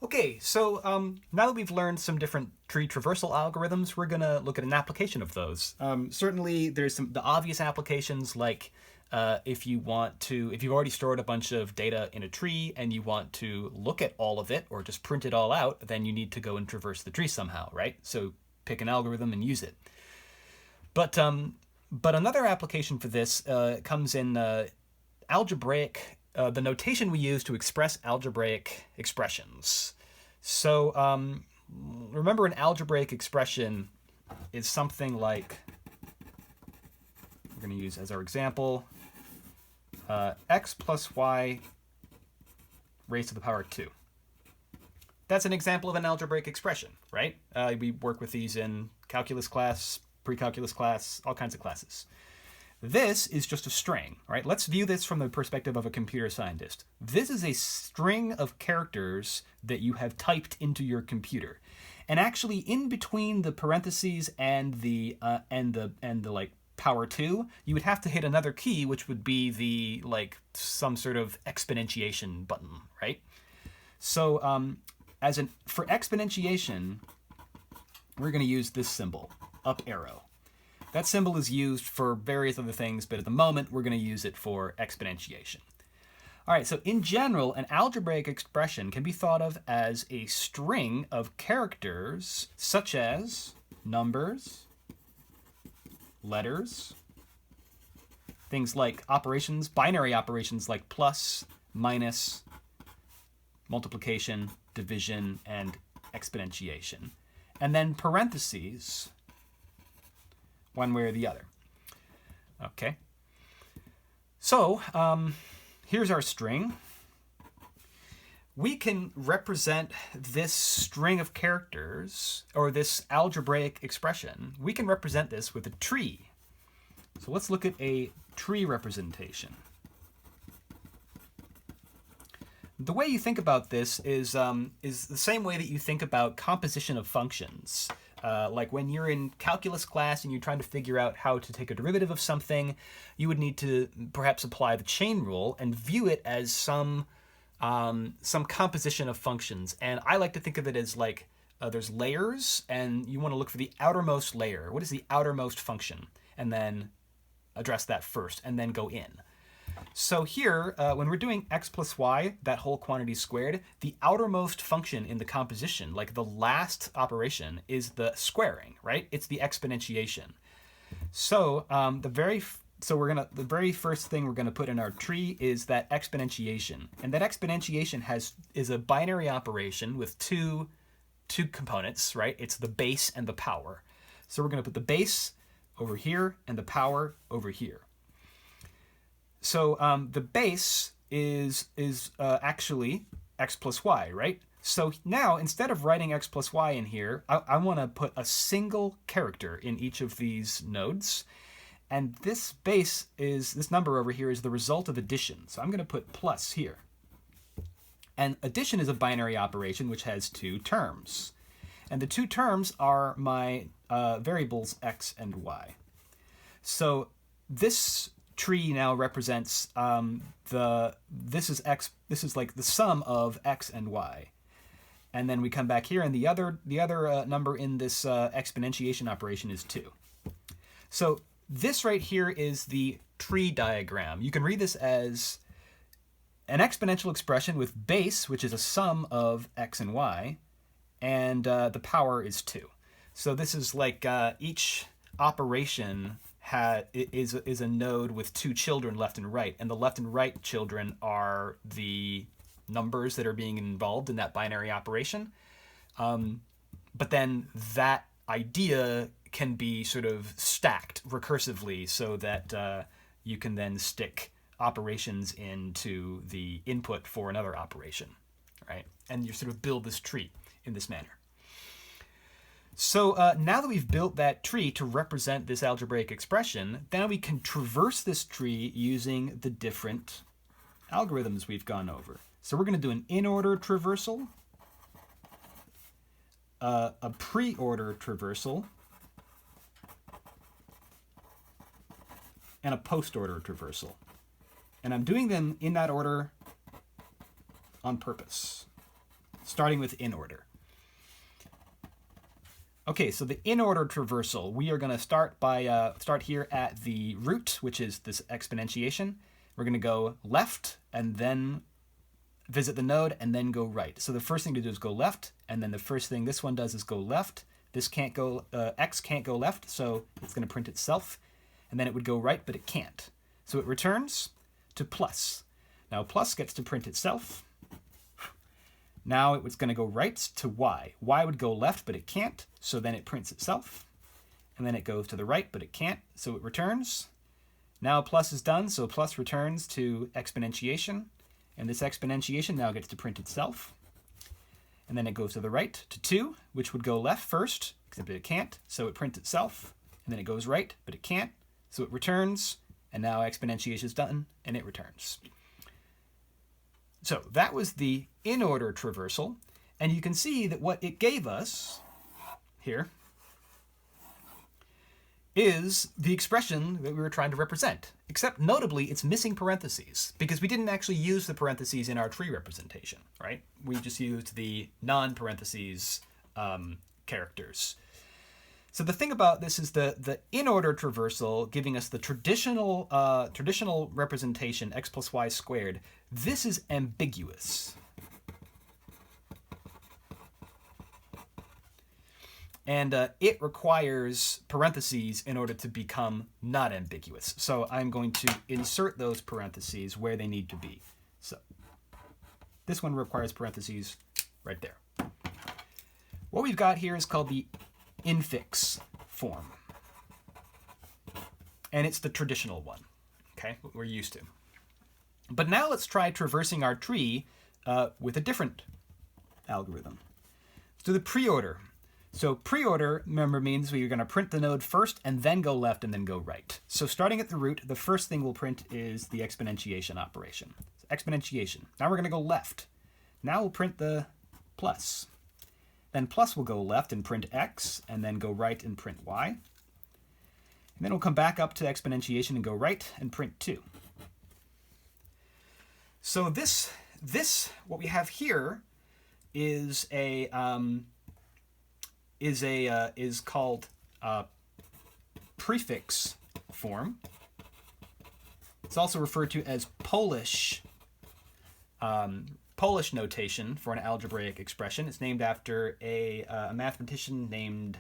Okay, so now that we've learned some different tree traversal algorithms, we're gonna look at an application of those. Certainly, there's the obvious applications like if you've already stored a bunch of data in a tree and you want to look at all of it or just print it all out, then you need to go and traverse the tree somehow, right? So pick an algorithm and use it. But another application for this comes in algebraic. The notation we use to express algebraic expressions. So remember, an algebraic expression is something like, we're going to use as our example, x plus y raised to the power 2. That's an example of an algebraic expression, right? We work with these in calculus class, pre-calculus class, all kinds of classes. This is just a string, right? Let's view this from the perspective of a computer scientist. This is a string of characters that you have typed into your computer. And actually, in between the parentheses and the like power 2, you would have to hit another key, which would be the like some sort of exponentiation button, right? So for exponentiation, we're going to use this symbol, up arrow. That symbol is used for various other things, but at the moment, we're going to use it for exponentiation. All right, so in general, an algebraic expression can be thought of as a string of characters such as numbers, letters, things like operations, binary operations like plus, minus, multiplication, division, and exponentiation. And then parentheses, one way or the other. Okay. So here's our string. We can represent this string of characters, or this algebraic expression, we can represent this with a tree. So let's look at a tree representation. The way you think about this is the same way that you think about composition of functions. Like when you're in calculus class and you're trying to figure out how to take a derivative of something, you would need to perhaps apply the chain rule and view it as some composition of functions. And I like to think of it as like there's layers, and you want to look for the outermost layer. What is the outermost function? And then address that first, and then go in. So here, when we're doing x plus y, that whole quantity squared, the outermost function in the composition, like the last operation, is the squaring, right? It's the exponentiation. So the very first thing we're gonna put in our tree is that exponentiation, and that exponentiation is a binary operation with two components, right? It's the base and the power. So we're gonna put the base over here and the power over here. So the base is actually x plus y, right? So now, instead of writing x plus y in here, I want to put a single character in each of these nodes. And this number over here is the result of addition. So I'm going to put plus here. And addition is a binary operation which has two terms. And the two terms are my variables x and y. So this tree now represents this is like the sum of x and y, and then we come back here, and the other number in this exponentiation operation is 2. So this right here is the tree diagram. You can read this as an exponential expression with base, which is a sum of x and y, and the power is 2. So this is like each operation is a node with two children, left and right, and the left and right children are the numbers that are being involved in that binary operation. But then that idea can be sort of stacked recursively so that you can then stick operations into the input for another operation, right? And you sort of build this tree in this manner. So now that we've built that tree to represent this algebraic expression, then we can traverse this tree using the different algorithms we've gone over. So we're going to do an in-order traversal, a pre-order traversal, and a post-order traversal. And I'm doing them in that order on purpose. starting with Inorder. Okay, so the Inorder traversal, we are going to start here at the root, which is this exponentiation. We're going to go left and then visit the node and then go right. So the first thing to do is go left, and then the first thing this one does is go left. This can't go, x can't go left, so it's going to print itself, and then it would go right, but it can't. So it returns to plus. Now plus gets to print itself. Now it was going to go right to y. Y would go left, but it can't, so then it prints itself. And then it goes to the right, but it can't, so it returns. Now plus is done, so plus returns to exponentiation. And this exponentiation now gets to print itself. And then it goes to the right to 2, which would go left first, except it can't, so it prints itself. And then it goes right, but it can't, so it returns. And now exponentiation is done, and it returns. So that was the Inorder traversal, and you can see that what it gave us here is the expression that we were trying to represent, except notably it's missing parentheses, because we didn't actually use the parentheses in our tree representation, right? We just used the non-parentheses characters. So the thing about this is the Inorder traversal giving us the traditional representation, x plus y squared. This is ambiguous. And it requires parentheses in order to become not ambiguous. So I'm going to insert those parentheses where they need to be. So this one requires parentheses right there. What we've got here is called the infix form. And it's the traditional one, okay, what we're used to. But now let's try traversing our tree with a different algorithm. Let's do the preorder. So preorder, remember, means we're going to print the node first and then go left and then go right. So starting at the root, the first thing we'll print is the exponentiation operation. So exponentiation. Now we're going to go left. Now we'll print the plus. Then plus will go left and print x, and then go right and print y. And then we'll come back up to exponentiation and go right and print 2. So this what we have here is called prefix form. It's also referred to as Polish notation for an algebraic expression. It's named after a mathematician named,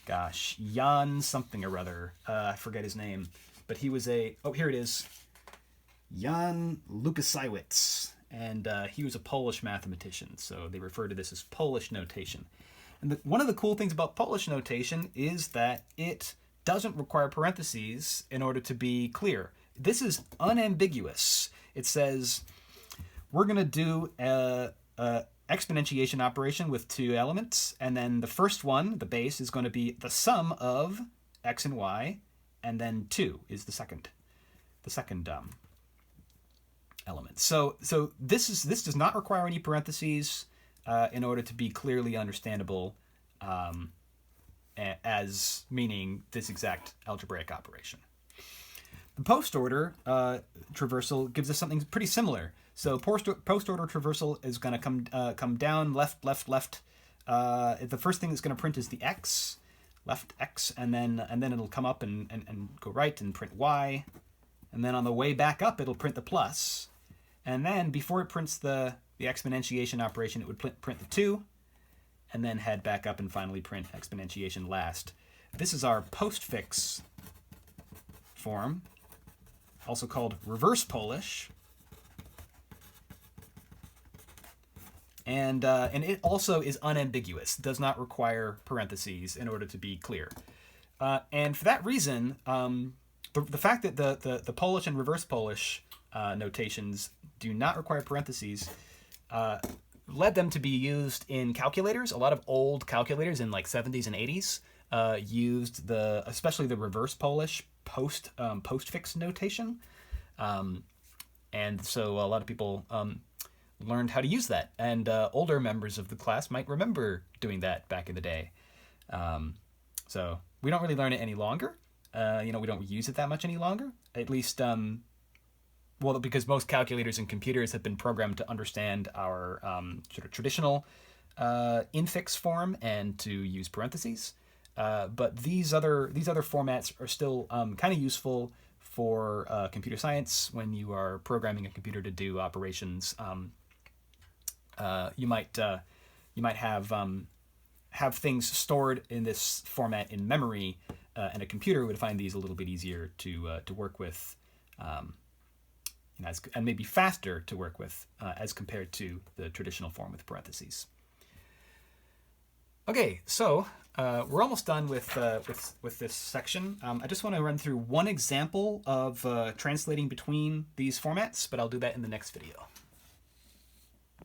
Jan something or other. I forget his name, but he was here it is, Jan Lukasiewicz, and he was a Polish mathematician, so they refer to this as Polish notation. And one of the cool things about Polish notation is that it doesn't require parentheses in order to be clear. This is unambiguous. It says we're going to do a exponentiation operation with 2 elements, and then the first one, the base, is going to be the sum of x and y, and then 2 is the second element. So this does not require any parentheses in order to be clearly understandable as meaning this exact algebraic operation. The post-order traversal gives us something pretty similar. So post-order traversal is going to come down, left, left, left. The first thing it's going to print is the x, left x, and then it'll come up and go right and print y. And then on the way back up, it'll print the plus. And then before it prints the exponentiation operation, it would print the 2, and then head back up and finally print exponentiation last. This is our postfix form, also called reverse Polish. And it also is unambiguous, does not require parentheses in order to be clear. And for that reason, the fact that the Polish and reverse Polish notations do not require parentheses led them to be used in calculators. A lot of old calculators in like 70s and 80s used especially the reverse Polish postfix notation. And so a lot of people learned how to use that. And older members of the class might remember doing that back in the day. So we don't really learn it any longer. We don't use it that much any longer. At least, because most calculators and computers have been programmed to understand our sort of traditional infix form and to use parentheses. But these other formats are still kind of useful for computer science when you are programming a computer to do operations. You might have things stored in this format in memory, and a computer would find these a little bit easier to work with, and maybe faster to work with as compared to the traditional form with parentheses. Okay, so we're almost done with this section. I just want to run through one example of translating between these formats, but I'll do that in the next video.